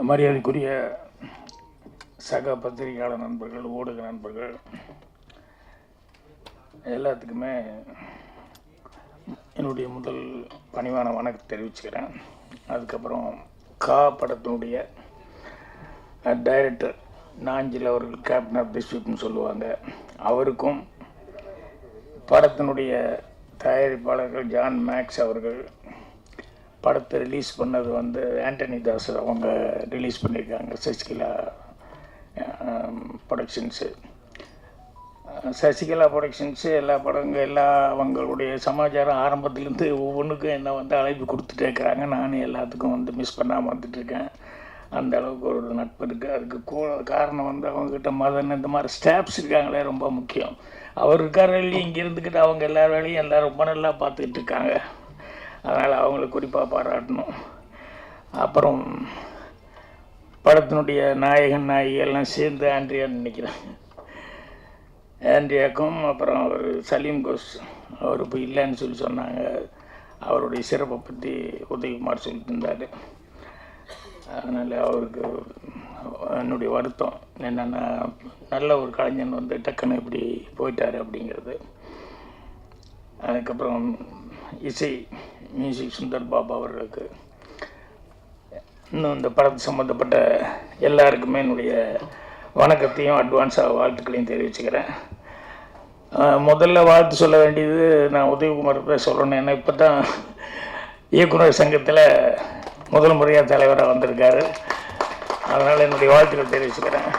மரியாதைக்குரிய சக பத்திரிகையாளர் நண்பர்கள், ஊடக நண்பர்கள் எல்லாத்துக்குமே என்னுடைய முதல் பணிவான வணக்கம் தெரிவிச்சுக்கிறேன். அதுக்கப்புறம் படத்தினுடைய டைரக்டர் நாஞ்சில் அவர்கள் கேப்டன் ஆஃப் தி ஷிப்னு சொல்லுவாங்க, அவருக்கும் படத்தினுடைய தயாரிப்பாளர்கள் ஜான் மேக்ஸ் அவர்கள் படத்தை ரிலீஸ் பண்ணது ஆண்டனி தாஸ் அவங்க ரிலீஸ் பண்ணியிருக்காங்க. சசிகலா ப்ரொடக்ஷன்ஸு எல்லா படங்கள் அவங்களுடைய சமாச்சாரம் ஆரம்பத்துலேருந்து ஒவ்வொன்றுக்கும் என்ன அழைப்பு கொடுத்துட்டே இருக்கிறாங்க. நானும் எல்லாத்துக்கும் மிஸ் பண்ணாமல் வந்துட்டுருக்கேன். அந்த அளவுக்கு ஒரு நட்பு இருக்குது. அதுக்கு காரணம் அவங்கக்கிட்ட மதன் இந்த மாதிரி ஸ்டாஃப்ஸ் இருக்காங்களே ரொம்ப முக்கியம். அவர் இருக்கார் வேலையும் இங்கே இருந்துக்கிட்டு அவங்க எல்லா வேலையும் எல்லோரும் ரொம்ப நல்லா பார்த்துக்கிட்டு இருக்காங்க. அதனால் அவங்கள குறிப்பாக பாராட்டணும். அப்புறம் படத்தினுடைய நாயகன் நாயகியெல்லாம் சேர்ந்து ஆண்ட்ரியான்னு நினைக்கிறேன். ஆண்ட்ரியாக்கும் அப்புறம் அவர் சலீம் கோஸ் அவர் இப்போ இல்லைன்னு சொன்னாங்க. அவருடைய சிறப்பை பற்றி உதயகுமார் சொல்லிட்டு இருந்தார். அதனால் அவருக்கு என்னுடைய வருத்தம் என்னென்னா, நல்ல ஒரு கலைஞன் டக்குன்னு இப்படி போயிட்டார் அப்படிங்கிறது. அதுக்கப்புறம் இசை மியூசிக் சுந்தர் பாபா அவர்களுக்கு, இன்னும் இந்த படத்து சம்மந்தப்பட்ட எல்லாருக்குமே என்னுடைய வணக்கத்தையும் அட்வான்ஸாக வாழ்த்துக்களையும் தெரிவிச்சுக்கிறேன். முதல்ல வாழ்த்து சொல்ல வேண்டியது நான் உதயகுமார் தான் சொல்லணும். ஏன்னா இப்போ தான் இயக்குனர் சங்கத்தில் முதல் முறையாக தலைவராக வந்திருக்காரு. அதனால் என்னுடைய வாழ்த்துக்கள் தெரிவிச்சுக்கிறேன்.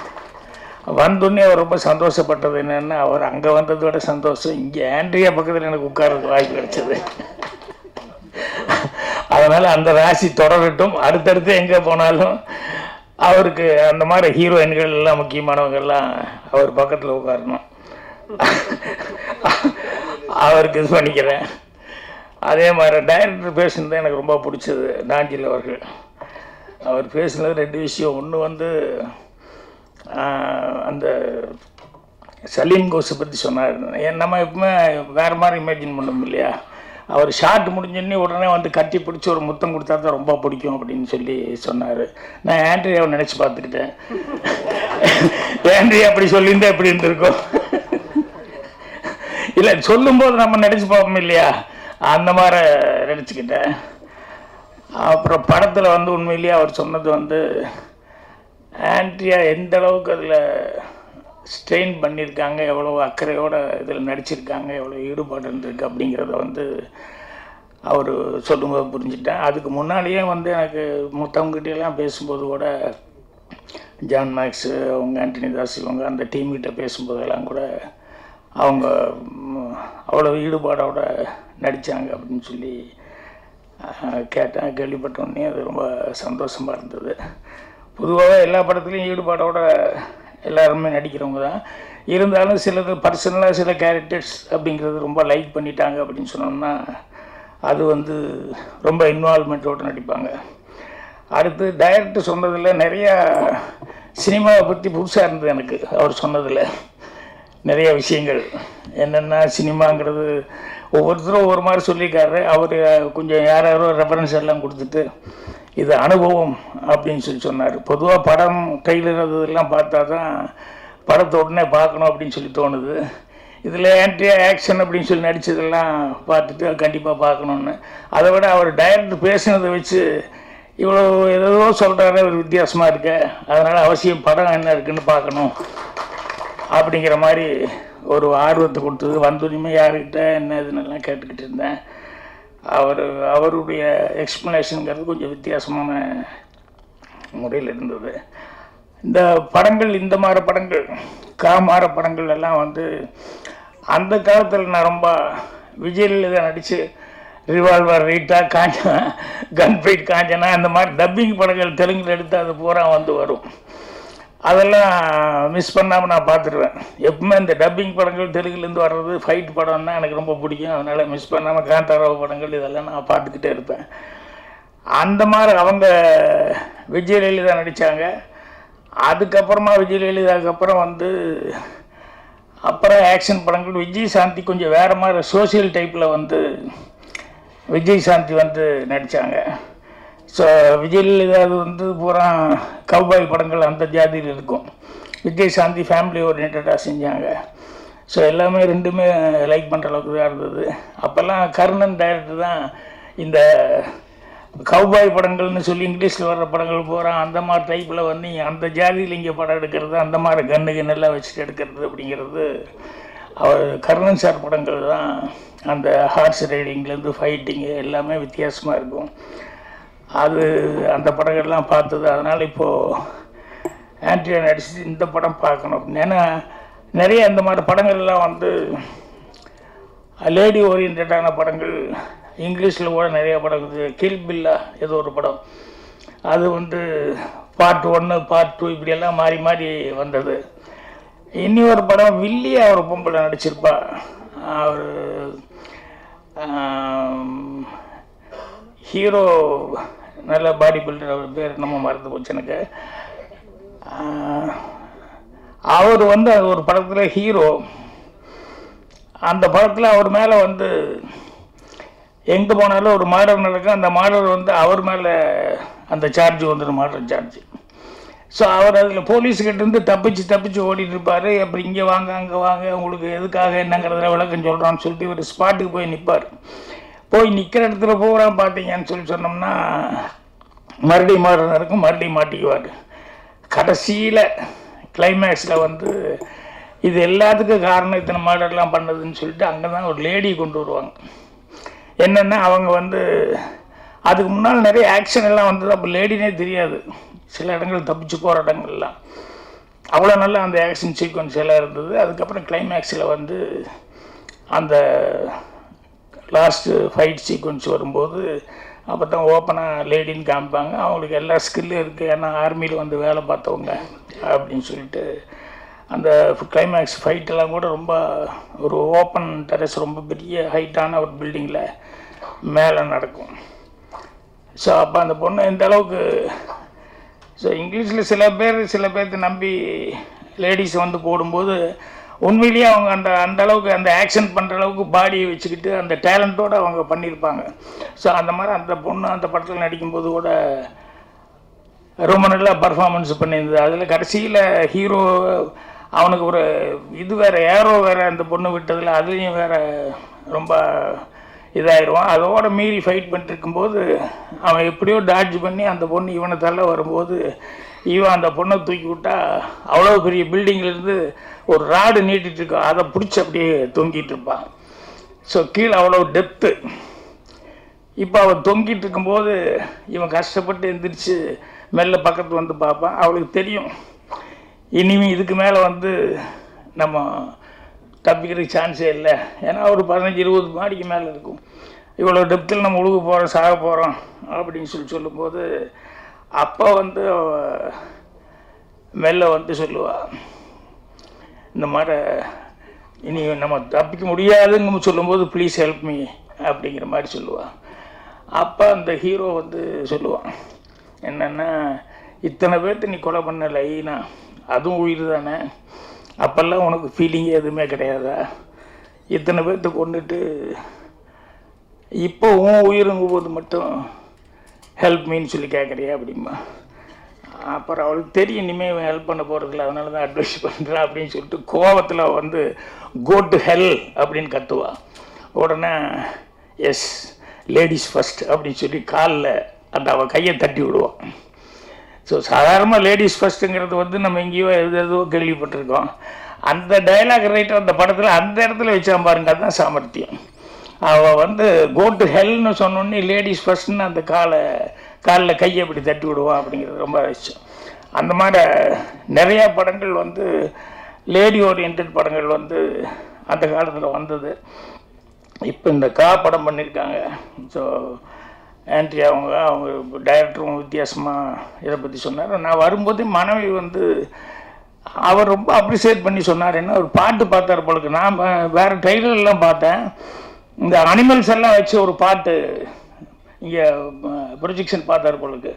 வந்தோடனே அவர் ரொம்ப சந்தோஷப்பட்டது என்னென்னா, அவர் அங்கே வந்ததோட சந்தோஷம் இங்கே ஆண்ட்ரியா பக்கத்தில் எனக்கு உட்கார்றதுக்கு வாய்ப்பு கிடைச்சது. அதனால் அந்த ராசி தொடரட்டும். அடுத்தடுத்து எங்கே போனாலும் அவருக்கு அந்த மாதிரி ஹீரோயின்கள் எல்லாம் முக்கியமானவங்கெல்லாம் அவர் பக்கத்தில் உட்காரணும். அவருக்கு இது பண்ணிக்கிறேன். அதே மாதிரி டைரக்டர் பேசுனது எனக்கு ரொம்ப பிடிச்சது. நாஞ்சில் அவர்கள் அவர் பேசுனது ரெண்டு விஷயம். ஒன்று அந்த சலீம் கோஸை பற்றி சொன்னார். நம்ம எப்பவுமே வேறு மாதிரி இமேஜின் பண்ணோம் இல்லையா. அவர் ஷார்ட் முடிஞ்சோடனே உடனே கட்டி பிடிச்சி ஒரு முத்தம் கொடுத்தா தான் ரொம்ப பிடிக்கும் அப்படின்னு சொல்லி சொன்னார். நான் ஆண்ட்ரியாவை நினச்சி பார்த்துக்கிட்டேன். ஆண்ட்ரியா அப்படி சொல்லியிருந்தா எப்படி இருந்திருக்கும் இல்லை, சொல்லும்போது நம்ம நினச்சி பார்ப்போம் இல்லையா, அந்த மாதிரி நினச்சிக்கிட்டேன். அப்புறம் படத்தில் உண்மையிலேயே அவர் சொன்னது ஆண்ட்ரியா எந்த அளவுக்கு அதில் ஸ்ட்ரெயின் பண்ணியிருக்காங்க, எவ்வளோ அக்கறையோடு இதில் நடிச்சிருக்காங்க, எவ்வளோ ஈடுபாடு இருந்திருக்கு அப்படிங்கிறத அவர் சொல்லும்போது புரிஞ்சுட்டேன். அதுக்கு முன்னாடியே எனக்கு மற்றவங்ககிட்டலாம் பேசும்போது கூட ஜான் மேக்ஸு அவங்க ஆண்டனி தாஸ் இவங்க அந்த டீம்கிட்ட பேசும்போதெல்லாம் கூட அவங்க அவ்வளோ ஈடுபாடோட நடித்தாங்க அப்படின்னு சொல்லி கேள்விப்பட்டோன்னே அது ரொம்ப சந்தோஷமாக இருந்தது. பொதுவாக எல்லா படத்துலையும் ஈடுபாடோட எல்லாருமே நடிக்கிறவங்க தான். இருந்தாலும் சிலது பர்சனலாக சில கேரக்டர்ஸ் அப்படிங்கிறது ரொம்ப லைக் பண்ணிட்டாங்க அப்படின்னு சொன்னோம்னா அது ரொம்ப இன்வால்மெண்ட்டோடு நடிப்பாங்க. அடுத்து டைரக்டர் சொன்னதில் நிறையா சினிமாவை பற்றி புதுசாக இருந்தது எனக்கு. அவர் சொன்னதில் நிறைய விஷயங்கள் என்னென்னா, சினிமாங்கிறது ஒவ்வொருத்தரும் ஒவ்வொரு மாதிரி சொல்லியிருக்காரு. அவர் கொஞ்சம் யாரோ ரெஃபரன்ஸ் எல்லாம் கொடுத்துட்டு இது அனுபவம் அப்படின்னு சொன்னார். பொதுவாக படம் ட்ரெய்லர் அதெல்லாம் பார்த்தா தான் படத்தை உடனே பார்க்கணும் அப்படின்னு சொல்லி தோணுது. இதில் ஆண்ட்ரியா ஆக்ஷன் அப்படின்னு சொல்லி நடித்ததெல்லாம் பார்த்துட்டு கண்டிப்பாக பார்க்கணுன்னு. அதை விட அவர் டைரக்டர் பேசுனதை வச்சு இவ்வளோ ஏதோ சொல்கிறாரு, ஒரு வித்தியாசமாக இருக்க, அதனால் அவசியம் படம் என்ன இருக்குதுன்னு பார்க்கணும் அப்படிங்கிற மாதிரி ஒரு ஆர்வத்தை கொடுத்தது. வந்துடுமே யாருக்கிட்ட என்ன இதுன்னெல்லாம் கேட்டுக்கிட்டு இருந்தேன். அவருடைய எக்ஸ்ப்ளனேஷனுங்கிறது கொஞ்சம் வித்தியாசமான முறையில் இருந்தது. இந்த படங்கள், இந்த மாதிரி படங்கள், காமார படங்கள் எல்லாம் அந்த காலத்தில் நான் ரொம்ப விஜயலலிதா நடித்து revolver, Rita, Kanchana, confide Kanchana, அந்த மாதிரி டப்பிங் படங்கள் தெலுங்கில் எடுத்து அது பூரா வரும். அதெல்லாம் மிஸ் பண்ணாமல் நான் பார்த்துருவேன். எப்பவுமே இந்த டப்பிங் படங்கள் தெலுங்குலேருந்து வர்றது ஃபைட் படம்னா எனக்கு ரொம்ப பிடிக்கும். அதனால் மிஸ் பண்ணாமல் காந்தாராவ் படங்கள் இதெல்லாம் நான் பார்த்துக்கிட்டே இருப்பேன். அந்த மாதிரி அவங்க விஜயலலிதா நடித்தாங்க. அதுக்கப்புறமா விஜயலலிதாவுக்கு அப்புறம் அப்புறம் ஆக்ஷன் படங்கள் விஜய் சாந்தி கொஞ்சம் வேறு மாதிரி சோசியல் டைப்பில் விஜய் சாந்தி நடித்தாங்க. ஸோ விஜயில் ஏதாவது வந்து பூரா கவ்பாய் படங்கள் அந்த ஜாதியில் இருக்கும். விஜயசாந்தி ஃபேமிலி ஓரியன்டாக செஞ்சாங்க. ஸோ எல்லாமே ரெண்டுமே லைக் பண்ணுற அளவுக்கு தான் இருந்தது. அப்போல்லாம் கர்ணன் டைரக்டர் தான் இந்த கவ்பாய் படங்கள்னு சொல்லி இங்கிலீஷில் வர்ற படங்கள் போகிறான் அந்த மாதிரி டைப்பில் வந்து அந்த ஜாதியில் இங்கே படம் எடுக்கிறது, அந்த மாதிரி கண்ணுகன்னெல்லாம் வச்சுட்டு எடுக்கிறது அப்படிங்கிறது அவர் கர்ணன் சார் படங்கள் தான். அந்த ஹார்ஸ் ரைடிங்லேருந்து ஃபைட்டிங்கு எல்லாமே வித்தியாசமாக இருக்கும். அது அந்த படங்கள்லாம் பார்த்தது. அதனால் இப்போது ஆண்ட்ரியா நடிச்சு இந்த படம் பார்க்கணும். ஏன்னா நிறைய இந்த மாதிரி படங்கள்லாம் வந்து லேடி ஓரியன்டான படங்கள் இங்கிலீஷில் கூட நிறைய படம் இருக்குது. கில் பில்லா ஏதோ ஒரு படம், அது வந்து பார்ட் 1 பார்ட் 2 இப்படியெல்லாம் மாறி மாறி வந்தது. இனி ஒரு படம் வில்லியா ஒரு பொம்பளை நடிச்சிருப்பா. அவர் ஹீரோ நல்ல பாடி பில்டர், அவர் பேர் நம்ம மறந்து போச்சு எனக்கு. அவர் வந்து அது ஒரு படத்தில் ஹீரோ. அந்த படத்தில் அவர் மேலே வந்து எங்கே போனாலும் ஒரு மாடல் நடக்கும். அந்த மாடல் வந்து அவர் மேலே அந்த சார்ஜ் வந்துடும், மாடல் சார்ஜ். ஸோ அவர் அதில் போலீஸ்கிட்டேருந்து தப்பிச்சு ஓடிட்டு இருப்பார். அப்புறம் இங்கே வாங்க அங்கே வாங்க உங்களுக்கு எதுக்காக என்னங்கிறத விளக்கம் சொல்கிறான்னு சொல்லிட்டு ஒரு ஸ்பாட்டுக்கு போய் நிற்பார். போய் நிற்கிற இடத்துல பூரா பார்த்தீங்கன்னு சொன்னோம்னா மறுபடியும் மாடல் நடக்கும், மறுபடியும் மாட்டிக்குவார். கடைசியில் கிளைமேக்ஸில் வந்து இது எல்லாத்துக்கும் காரணம் இத்தனை மாடல்லாம் பண்ணதுன்னு சொல்லிட்டு அங்கே தான் ஒரு லேடியை கொண்டு வருவாங்க. என்னென்னா அவங்க வந்து அதுக்கு முன்னால் நிறைய ஆக்ஷன் எல்லாம் வந்தது. அப்போ லேடினே தெரியாது. சில இடங்கள் தப்பிச்சு போகிற இடங்கள்லாம் அவ்வளோ நல்லா அந்த ஆக்ஷன் சீக்வன்ஸ் எல்லாம் இருந்தது. அதுக்கப்புறம் கிளைமேக்ஸில் வந்து அந்த லாஸ்ட்டு ஃபைட் சீக்வன்ஸ் வரும்போது அப்போ தான் ஓப்பனாக லேடின்னு காமிப்பாங்க. அவங்களுக்கு எல்லா ஸ்கில்லும் இருக்குது, ஏன்னா ஆர்மியில் வந்து வேலை பார்த்தவங்க அப்படின்னு சொல்லிட்டு. அந்த கிளைமேக்ஸ் ஃபைட்டெல்லாம் கூட ரொம்ப ஒரு ஓப்பன் டெரஸ், ரொம்ப பெரிய ஹைட்டான ஒரு பில்டிங்கில் மேலே நடக்கும். ஸோ அப்போ அந்த பொண்ணு எந்த அளவுக்கு, ஸோ இங்கிலீஷில் சில பேர்த்து நம்பி லேடிஸ் வந்து போடும்போது உண்மையிலேயே அவங்க அந்த அளவுக்கு அந்த ஆக்ஷன் பண்ணுற அளவுக்கு பாடியை வச்சுக்கிட்டு அந்த டேலண்ட்டோடு அவங்க பண்ணியிருப்பாங்க. ஸோ அந்த மாதிரி அந்த பொண்ணு அந்த படத்தில் நடிக்கும்போது கூட ரொம்ப நல்லா பர்ஃபார்மன்ஸ் பண்ணியிருந்தது. அதில் கடைசியில் ஹீரோ அவனுக்கு ஒரு இது வேறு ஏரோ வேறு அந்த பொண்ணு விட்டதில் அதுலேயும் வேறு ரொம்ப இதாகிடுவான். அதோட மீறி ஃபைட் பண்ணிட்டுருக்கும்போது அவன் எப்படியோ டாட்ஜ் பண்ணி அந்த பொண்ணு இவனை தள்ள வரும்போது இவன் அந்த பொண்ணை தூக்கி விட்டா அவ்வளோ பெரிய பில்டிங்லேருந்து ஒரு ராடு நீட்டிகிட்ருக்கான், அதை பிடிச்சி அப்படியே தொங்கிட்டு இருப்பான். ஸோ கீழே அவ்வளோ டெப்த்து. இப்போ அவன் தொங்கிட்டு இருக்கும்போது இவன் கஷ்டப்பட்டு எந்திரிச்சு மெல்ல பக்கத்தில் வந்து பார்ப்பான். அவளுக்கு தெரியும் இனிமே இதுக்கு மேலே வந்து நம்ம தப்பிக்கிறதுக்கு சான்ஸே இல்லை, ஏன்னா ஒரு 15-20 மாடிக்கு மேலே இருக்கும். இவ்வளோ டெப்த்தில் நம்ம உழுக போகிறோம், சாக போகிறோம் அப்படின்னு சொல்லும்போது அப்போ வந்து மெல்ல வந்து சொல்லுவாள், இந்த மாதிரி இனி நம்ம தப்பிக்க முடியாதுன்னு சொல்லும்போது ப்ளீஸ் ஹெல்ப் மீ அப்படிங்கிற மாதிரி சொல்லுவாள். அப்போ அந்த ஹீரோ வந்து சொல்லுவான் என்னென்னா, இத்தனை பேர்த்து நீ கொலை பண்ண லைனா, அதுவும் உயிர் தானே, அப்போல்லாம் உனக்கு ஃபீலிங்கே எதுவுமே கிடையாதா? இத்தனை பேர்த்து கொண்டுட்டு இப்போ உன் உயிருங்கும் போது மட்டும் ஹெல்ப் மீன்னு சொல்லி கேட்குறியா அப்படிமா. அப்புறம் அவளுக்கு தெரியும் இனிமேல் ஹெல்ப் பண்ண போகிறதில்ல, அதனால தான் அட்வைஸ் பண்ணுறான் அப்படின்னு சொல்லிட்டு கோவத்தில் வந்து கோ டு ஹெல் அப்படின்னு கத்துவா. உடனே எஸ் லேடிஸ் ஃபஸ்ட் அப்படின்னு சொல்லி காலில் அந்த அவள் கையை தட்டி விடுவான். ஸோ சாதாரணமாக லேடிஸ் ஃபஸ்ட்டுங்கிறது வந்து நம்ம எங்கேயோ எதோ கேள்விப்பட்டிருக்கோம். அந்த டைலாக் ரைட்டர் அந்த படத்தில் அந்த இடத்துல வச்சான் பாருங்க, அதுதான் சாமர்த்தியம். அவள் வந்து கோ டு ஹெல்னு சொன்னோன்னே லேடிஸ் ஃபஸ்ட்டுன்னு அந்த காலில் கையை அப்படி தட்டி விடுவான் அப்படிங்கிறது ரொம்ப ரசிச்சோம். அந்த மாதிரி நிறையா படங்கள் வந்து லேடி ஓரியன்ட் படங்கள் வந்து அந்த காலத்தில் வந்தது. இப்போ இந்த படம் பண்ணியிருக்காங்க. ஸோ ஆண்ட்ரியா அவங்க டைரக்டரும் வித்தியாசமாக இதை பற்றி சொன்னார். நான் வரும்போது மனைவி வந்து அவர் ரொம்ப அப்ரிசியேட் பண்ணி சொன்னார். என்ன ஒரு பாட்டு பார்த்தார் போலுக்கு. நான் வேறு ட்ரெய்லர்லாம் பார்த்தேன், இந்த அனிமல்ஸ் எல்லாம் வச்சு ஒரு பாட்டு இங்கே ப்ரொஜெக்ஷன் பார்த்தார் போலுக்கு.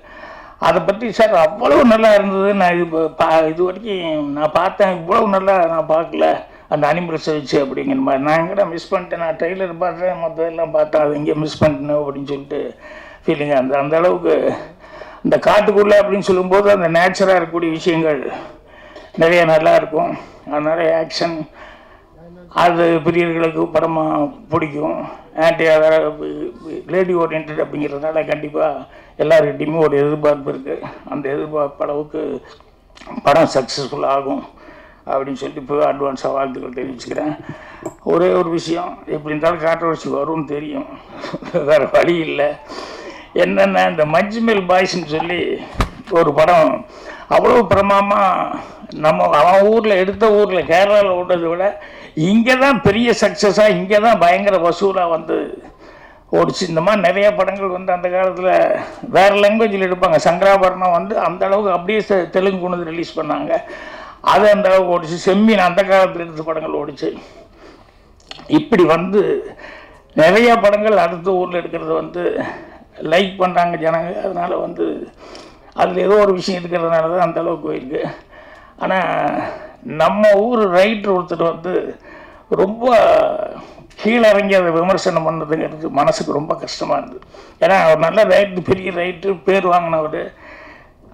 அதை பற்றி சார் அவ்வளோ நல்லா இருந்தது, நான் இது வரைக்கும் நான் பார்த்தேன், இவ்வளோ நல்லா நான் பார்க்கல அந்த அனிமல்ஸை வச்சு அப்படிங்கிற மாதிரி. நான் எங்கடா மிஸ் பண்ணிட்டேன், நான் ட்ரெய்லர் பார்த்தேன், மொத்தம் எல்லாம் பார்த்தேன், அது எங்கேயும் மிஸ் பண்ணிட்டேன் அப்படின்னு சொல்லிட்டு ஃபீலிங். அந்த அளவுக்கு இந்த காட்டுக்குள்ளே அப்படின்னு சொல்லும்போது அந்த நேச்சராக இருக்கக்கூடிய விஷயங்கள் நிறைய நல்லா இருக்கும். அதனால் ஆக்ஷன் அது பிரியர்களுக்கு படமாக பிடிக்கும். ஆன்டி லேடி ஓரியன்ட் அப்படிங்கிறதுனால கண்டிப்பாக எல்லாருக்கிட்டையுமே ஒரு எதிர்பார்ப்பு இருக்குது. அந்த எதிர்பார்ப்பு அளவுக்கு படம் சக்ஸஸ்ஃபுல் ஆகும் அப்படின்னு சொல்லிட்டு இப்போ அட்வான்ஸாக வாழ்த்துக்கள் தெரிவிச்சுக்கிறேன். ஒரே ஒரு விஷயம், எப்படி இருந்தாலும் கான்ட்ரவர்சி வரும்னு தெரியும், வேறு வழி இல்லை. என்னென்ன இந்த மஞ்சுமேல் பாய்ஸ்ன்னு சொல்லி ஒரு படம் அவ்வளோ பிரமாதமாக அவன் ஊரில் எடுத்த ஊரில் கேரளாவில் ஓடுறதை விட இங்கே தான் பெரிய சக்ஸஸாக, இங்கே தான் பயங்கர வசூலாக வந்து ஓடிச்சு. இந்த மாதிரி நிறைய படங்கள் வந்து அந்த காலத்தில் வேறு லாங்குவேஜில் எடுப்பாங்க. சங்கராபரணம் வந்து அந்த அளவுக்கு அப்படியே தெலுங்கு கொண்டு ரிலீஸ் பண்ணாங்க, அது அந்த அளவுக்கு ஓடிச்சு. செம்மீன் அந்த காலத்தில் எடுத்த படங்கள் ஓடிச்சு. இப்படி வந்து நிறைய படங்கள் அடுத்த ஊரில் எடுக்கிறது வந்து லைக் பண்ணுறாங்க ஜனங்க. அதனால் வந்து அதில் ஏதோ ஒரு விஷயம் இருக்கிறதுனால தான் அந்த அளவுக்கு போயிருக்கு. ஆனால் நம்ம ஊர் ரைட்டர் ஒருத்தர் வந்து ரொம்ப கீழே இறங்கி அதை விமர்சனம் பண்ணுறதுங்கிறது மனசுக்கு ரொம்ப கஷ்டமாக இருந்தது. ஏன்னா அவர் நல்ல ரைட்டு, பெரிய ரைட்டு, பேர் வாங்கினவர்.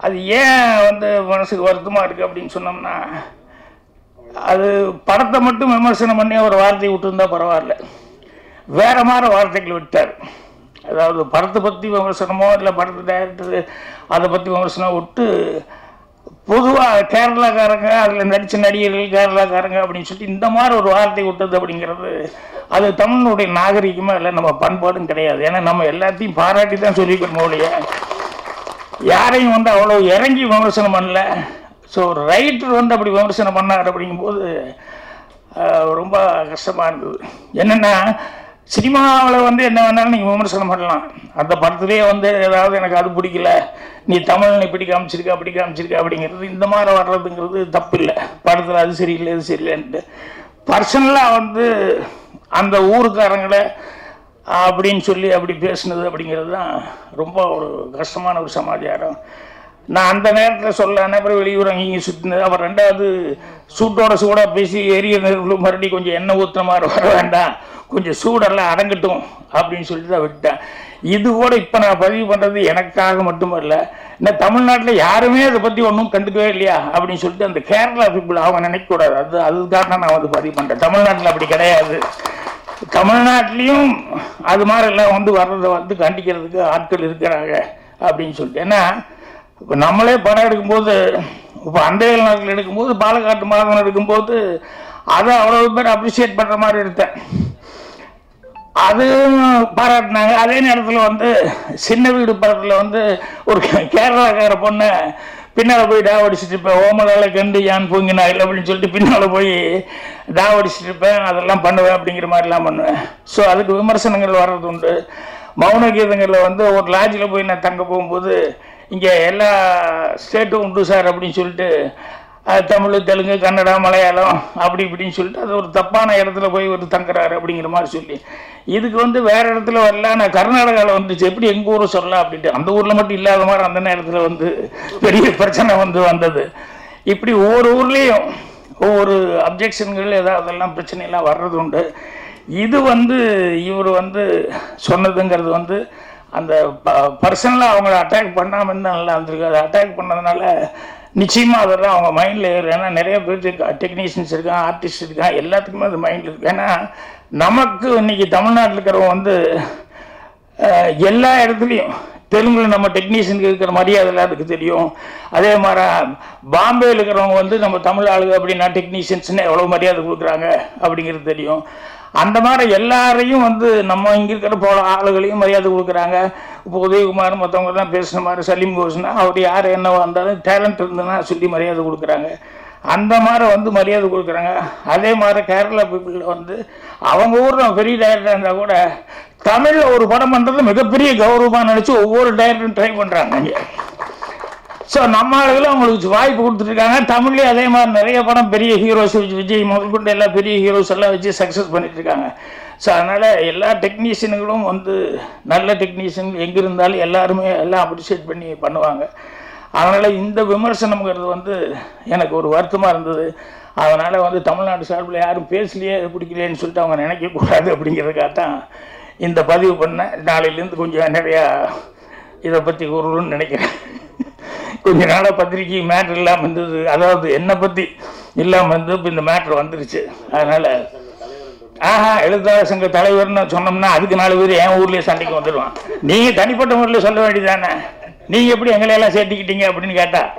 அது ஏன் வந்து மனசுக்கு வருத்தமாக இருக்குது அப்படின்னு சொன்னோம்னா, அது படத்தை மட்டும் விமர்சனம் பண்ணி ஒரு வார்த்தையை விட்டுருந்தா பரவாயில்ல, வேறு மாதிரி வார்த்தைகள் விட்டார். அதாவது படத்தை பற்றி விமர்சனமோ இல்லை படத்து டைரக்டர் அதை பற்றி விமர்சனம் விட்டு பொதுவாக கேரளாக்காரங்க அதில் நடித்த நடிகர்கள் கேரளாக்காரங்க அப்படின்னு சொல்லிட்டு இந்த மாதிரி ஒரு வார்த்தை விட்டது அப்படிங்கிறது அது தமிழனுடைய நாகரிகமாக இல்லை, நம்ம பண்பாடும் கிடையாது. ஏன்னா நம்ம எல்லாத்தையும் பாராட்டி தான் சொல்லிக்கணும் ஒழிய யாரையும் வந்து அவ்வளோ இறங்கி விமர்சனம் பண்ணல. ஸோ ரைட்டர் வந்து அப்படி விமர்சனம் பண்ணார் அப்படிங்கும்போது ரொம்ப கஷ்டமாக இருந்தது. என்னென்னா சினிமாவில் வந்து என்ன வேணாலும் நீங்கள் விமர்சனம் பண்ணலாம். அந்த படத்துலேயே வந்து ஏதாவது எனக்கு அது பிடிக்கல, நீ தமிழ் இப்படி காமிச்சிருக்க அப்படி காமிச்சிருக்க அப்படிங்கிறது இந்த மாதிரி வர்றதுங்கிறது தப்பு இல்லை. படத்தில் அது சரியில்லை இது சரியில்லைன்ட்டு பர்சனலாக வந்து அந்த ஊருக்காரங்களை அப்படின்னு சொல்லி அப்படி பேசுனது அப்படிங்கிறது தான் ரொம்ப ஒரு கஷ்டமான ஒரு சமாச்சாரம். நான் அந்த நேரத்தில் சொல்ல அப்புறம் வெளியூர் அங்கேயும் சுற்றினது. அவர் ரெண்டாவது சூட்டோட சூடாக பேசி எரிய நெருப்பு மறுபடியும் கொஞ்சம் எண்ணெய் ஊற்றுற மாதிரி வர வேண்டாம், கொஞ்சம் சூடெல்லாம் அடங்கட்டும் அப்படின்னு சொல்லிட்டு தான் விட்டேன். இது கூட இப்போ நான் பதிவு பண்ணுறது எனக்காக மட்டுமல்ல, இன்னும் தமிழ்நாட்டில் யாருமே அதை பற்றி ஒன்றும் கண்டுக்கவே இல்லையா அப்படின்னு சொல்லிட்டு அந்த கேரளா பீப்புள் அவங்க நினைக்கக்கூடாது. அதுக்காக நான் வந்து பதிவு பண்ணுறேன். தமிழ்நாட்டில் அப்படி கிடையாது. தமிழ்நாட்டிலையும் அது மாதிரி எல்லாம் வந்து வர்றதை வந்து கண்டிக்கிறதுக்கு ஆட்கள் இருக்கிறாங்க அப்படின்னு சொல்லிட்டு. ஏன்னா இப்போ நம்மளே படம் எடுக்கும்போது, இப்போ அந்தையல் நாட்டில் எடுக்கும்போது, பாலக்காட்டு மாதவன் எடுக்கும்போது அதை அவ்வளோ பேர் அப்ரிஷியேட் பண்ணுற மாதிரி எடுத்தேன், அதுவும் பாராட்டினாங்க. அதே நேரத்தில் வந்து சின்ன வீடு படத்தில் வந்து ஒரு கேரளாக்கார பொண்ணை பின்னால் போய் டாவடிச்சுட்டு இருப்பேன், ஓமலால் கண்டு யான் பூங்கினா இல்லை அப்படின்னு சொல்லிட்டு பின்னால் போய் டாவடிச்சுட்டு இருப்பேன், அதெல்லாம் பண்ணுவேன் அப்படிங்கிற மாதிரிலாம் பண்ணுவேன். ஸோ அதுக்கு விமர்சனங்கள் வர்றது உண்டு. மௌன கீதங்களில் வந்து ஒரு லாட்ஜில் போய் நான் தங்க போகும்போது, இங்கே எல்லா ஸ்டேட்டும் உண்டு சார் அப்படின்னு சொல்லிட்டு தமிழ், தெலுங்கு, கன்னடா, மலையாளம் அப்படி இப்படின்னு சொல்லிட்டு அது ஒரு தப்பான இடத்துல போய் ஒரு தங்குறாரு அப்படிங்கிற மாதிரி சொல்லி, இதுக்கு வந்து வேறு இடத்துல வரல, நான் கர்நாடகாவில் வந்துச்சு, எப்படி எங்கள் ஊரை சொல்லலாம் அப்படின்ட்டு அந்த ஊரில் மட்டும் இல்லாத மாதிரி அந்த நேரத்தில் வந்து பெரிய பிரச்சனை வந்தது. இப்படி ஒவ்வொரு ஊர்லேயும் ஒவ்வொரு அப்ஜெக்ஷன்கள் ஏதாவதெல்லாம் பிரச்சனையெல்லாம் வர்றது உண்டு. இது வந்து இவர் வந்து சொன்னதுங்கிறது வந்து அந்த பர்சனலாக அவங்கள அட்டாக் பண்ணாமல் இருந்தால் நல்லா இருந்திருக்கு. அதை அட்டாக் பண்ணதுனால நிச்சயமாக அதெல்லாம் அவங்க மைண்டில் ஏறும். ஏன்னா நிறைய பேர் டெக்னீஷியன்ஸ் இருக்கான், ஆர்டிஸ்ட் இருக்கான், எல்லாத்துக்குமே அது மைண்டில் இருக்குது. ஏன்னா நமக்கு இன்றைக்கி தமிழ்நாட்டில் இருக்கிறவங்க வந்து எல்லா இடத்துலையும் தெலுங்கில் நம்ம டெக்னீஷியனுக்கு இருக்கிற மரியாதை அதுக்கு தெரியும். அதே மாதிரி பாம்பேயில் இருக்கிறவங்க வந்து நம்ம தமிழ் ஆளுங்க அப்படின்னா டெக்னீஷியன்ஸ்ன்னு எவ்வளோ மரியாதை கொடுக்குறாங்க அப்படிங்கிறது தெரியும். அந்த மாதிரி எல்லாரையும் வந்து நம்ம இங்கே இருக்கிற போல ஆளுகளையும் மரியாதை கொடுக்குறாங்க. இப்போ உதயகுமார் மற்றவங்கலாம் பேசுன மாதிரி சலீம் கோஸ்னா அவர் யார் என்னவோ இருந்தாலும் டேலண்ட் இருந்ததுன்னா சொல்லி மரியாதை கொடுக்குறாங்க. அந்த மாதிரி வந்து மரியாதை கொடுக்குறாங்க. அதே மாதிரி கேரளா பீப்புளில் வந்து அவங்க ஊரில் பெரிய டைரக்டராக இருந்தால் கூட தமிழில் ஒரு படம் பண்ணுறது மிகப்பெரிய கௌரவமாக நினச்சி ஒவ்வொரு டைரக்டரும் ட்ரை பண்ணுறாங்க இங்கே. ஸோ நம்ம ஆளுகளும் அவங்களுக்கு வாய்ப்பு கொடுத்துட்ருக்காங்க. தமிழ்லேயே அதே மாதிரி நிறைய படம் பெரிய ஹீரோஸ் விஜய் முதல் கொண்டு எல்லா பெரிய ஹீரோஸ் எல்லாம் வச்சு சக்ஸஸ் பண்ணிட்டுருக்காங்க. ஸோ அதனால் எல்லா டெக்னீஷியனுங்களும் வந்து நல்ல டெக்னீஷியன் எங்கே இருந்தாலும் எல்லாருமே எல்லாம் அப்ரிஷியேட் பண்ணி பண்ணுவாங்க. அதனால் இந்த விமர்சனம்ங்கிறது வந்து எனக்கு ஒரு வருத்தமாக இருந்தது. அதனால் வந்து தமிழ்நாடு சார்பில் யாரும் பேசலையே பிடிக்கலையேன்னு சொல்லிட்டு அவங்க நினைக்கக்கூடாது அப்படிங்கிறதுக்காக தான் இந்த பதிவு பண்ணேன். நாளையிலேருந்து கொஞ்சம் நிறையா இதை பற்றி கூறணும்னு நினைக்கிறேன். கொஞ்ச நாளாக பத்திரிக்கை மேட்ரு இல்லாமல் இருந்தது, அதாவது என்னை பற்றி இல்லாமல் இருந்து இப்போ இந்த மேட்ரு வந்துருச்சு. அதனால் எழுத்தாளர் சங்க தலைவர்னு சொன்னோம்னா அதுக்கு 4 பேர் என் ஊர்லேயே சண்டைக்கு வந்துடுவான். நீங்கள் தனிப்பட்ட முறையில் சொல்ல வேண்டியதானே, நீங்கள் எப்படி எங்களையெல்லாம் சேர்த்திக்கிட்டீங்க அப்படின்னு கேட்டால்,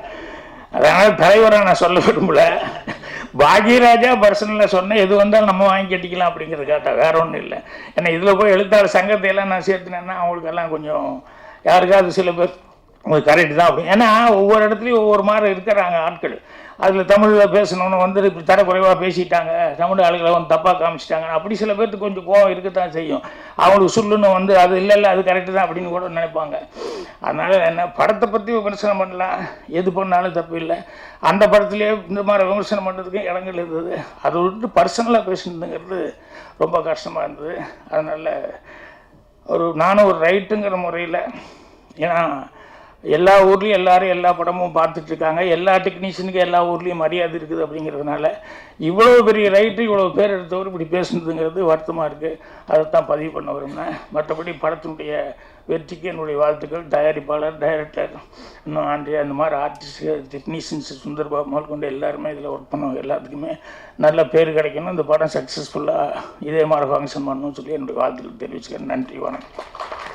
அதனால் தலைவராக நான் சொல்ல விரும்பல. பாக்யராஜா பர்சனலாக சொன்னேன், எது வந்தாலும் நம்ம வாங்கி கட்டிக்கலாம் அப்படிங்கிறது கேட்டா, வேற ஒன்றும் இல்லை. ஏன்னா இதில் போய் எழுத்தாளர் சங்கத்தையெல்லாம் நான் சேர்த்துனேன்னா அவங்களுக்கெல்லாம் கொஞ்சம் யாருக்காவது சில பேர் கரெக்டு தான் அப்படி. ஏன்னா ஒவ்வொரு இடத்துலையும் ஒவ்வொரு மாதிரி இருக்கிறாங்க ஆட்கள். அதில் தமிழில் பேசணுன்னு வந்து இப்படி தரக்குறைவாக பேசிட்டாங்க, தமிழ் ஆளுகளை வந்து தப்பாக காமிச்சிட்டாங்க, அப்படி சில பேர்த்துக்கு கொஞ்சம் கோவம் இருக்கத்தான் செய்யும். அவங்களுக்கு சொல்லுன்னு வந்து அது இல்லை அது கரெக்டு தான் அப்படின்னு கூட நினைப்பாங்க. அதனால் என்ன, படத்தை பற்றி விமர்சனம் பண்ணலாம், எது பண்ணாலும் தப்பு இல்லை. அந்த படத்துலேயே இந்த மாதிரி விமர்சனம் பண்ணுறதுக்கு இடங்கள் இருந்தது. அதை விட்டு பர்சனலாக பேசுனதுங்கிறது ரொம்ப கஷ்டமாக இருந்தது. அதனால் நானும் ஒரு ரைட்டுங்கிற முறையில், ஏன்னா எல்லா ஊர்லேயும் எல்லோரும் எல்லா படமும் பார்த்துட்ருக்காங்க, எல்லா டெக்னீஷியனுக்கும் எல்லா ஊர்லேயும் மரியாதை இருக்குது. அப்படிங்கிறதுனால இவ்வளோ பெரிய ரைட்டு இவ்வளோ பேர் எடுத்தவர் இப்படி பேசுனதுங்கிறது வருத்தமாக இருக்குது. அதைத்தான் பதிவு பண்ண விரும்பினேன். மற்றபடி படத்தினுடைய வெற்றிக்கு என்னுடைய வாழ்த்துக்கள். தயாரிப்பாளர், டைரக்டர், இன்னும் ஆண்ட்ரியா, இந்த மாதிரி ஆர்டிஸ்ட்டு, டெக்னீஷியன்ஸ், சுந்தர்பாபு முதல் கொண்டு எல்லாருமே இதில் ஒர்க் பண்ணவங்க எல்லாத்துக்குமே நல்ல பேர் கிடைக்கணும். இந்த படம் சக்ஸஸ்ஃபுல்லாக இதே மாதிரி ஃபங்க்ஷன் பண்ணணும்னு சொல்லி என்னுடைய வாழ்த்துக்கள் தெரிவிச்சுக்கிறேன். நன்றி, வணக்கம்.